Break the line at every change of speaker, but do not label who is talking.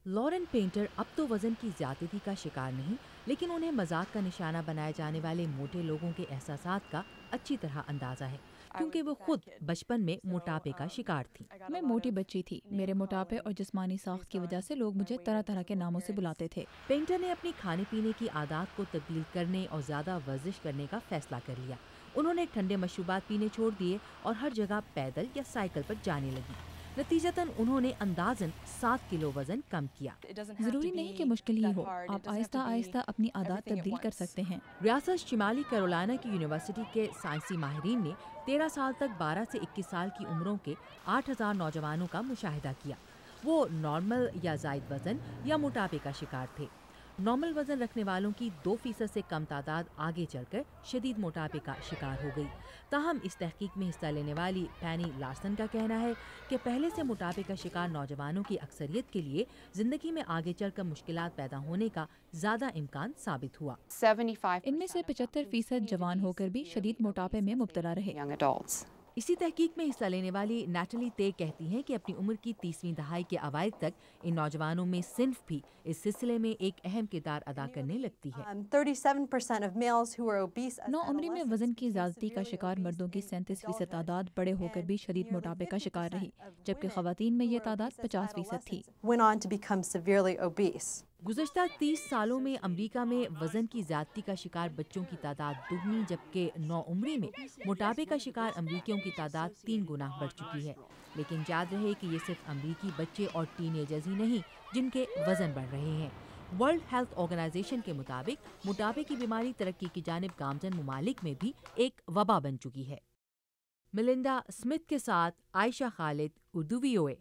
Learn painter اب تو وزن کی زیادتی کا شکار نہیں، لیکن انہیں مذاق کا نشانہ بنائے جانے والے موٹے لوگوں کے احساسات کا اچھی طرح اندازہ ہے، کیونکہ وہ خود بچپن میں موٹاپے کا شکار تھیں۔
میں موٹی بچی تھی، میرے موٹاپے اور جسمانی ساخت کی وجہ سے لوگ مجھے طرح طرح کے ناموں سے بلاتے تھے۔
پینٹر نے اپنی کھانے پینے کی عادات کو تبدیل کرنے اور زیادہ ورزش کرنے کا فیصلہ کر لیا۔ انہوں نے ٹھنڈے مشروبات پینے چھوڑ دیے اور ہر جگہ پیدل یا سائیکل پر جانے لگی۔ نتیجتاً انہوں نے اندازاً 7 کلو وزن کم کیا۔
ضروری نہیں کہ مشکل ہی ہو، آپ آہستہ آہستہ اپنی عادات تبدیل کر سکتے ہیں۔
ریاست شمالی کیرولینا کی یونیورسٹی کے سائنسی ماہرین نے 13 سال تک 12 سے 21 سال کی عمروں کے 8,000 نوجوانوں کا مشاہدہ کیا۔ وہ نارمل یا زائد وزن یا موٹاپے کا شکار تھے۔ نارمل وزن رکھنے والوں کی 2% سے کم تعداد آگے چل کر شدید موٹاپے کا شکار ہو گئی۔ تاہم اس تحقیق میں حصہ لینے والی پینی لارسن کا کہنا ہے کہ پہلے سے موٹاپے کا شکار نوجوانوں کی اکثریت کے لیے زندگی میں آگے چل کر مشکلات پیدا ہونے کا زیادہ امکان ثابت ہوا۔
ان میں سے 75% جوان ہو کر بھی شدید موٹاپے میں مبتلا رہے۔
اسی تحقیق میں حصہ لینے والی نیٹلی تے کہتی ہیں کہ اپنی عمر کی 30ویں دہائی کے اوائل تک ان نوجوانوں میں صنف بھی اس سلسلے میں ایک اہم کردار ادا کرنے لگتی ہے۔
9 میں وزن کی زیادتی کا شکار مردوں کی 37% تعداد بڑے ہو کر بھی شدید موٹاپے کا شکار رہی، جبکہ خواتین میں یہ تعداد 50% تھی۔
گزشتہ 30 سالوں میں امریکہ میں وزن کی زیادتی کا شکار بچوں کی تعداد دگنی، جبکہ نوعمری میں موٹاپے کا شکار امریکیوں کی تعداد 3 گنا بڑھ چکی ہے۔ لیکن یاد رہے کہ یہ صرف امریکی بچے اور ٹین ایجرز ہی نہیں جن کے وزن بڑھ رہے ہیں۔ ورلڈ ہیلتھ آرگنائزیشن کے مطابق موٹاپے کی بیماری ترقی کی جانب گامزن ممالک میں بھی ایک وبا بن چکی ہے۔ ملنڈا اسمتھ کے ساتھ عائشہ خالد، اردو VOA۔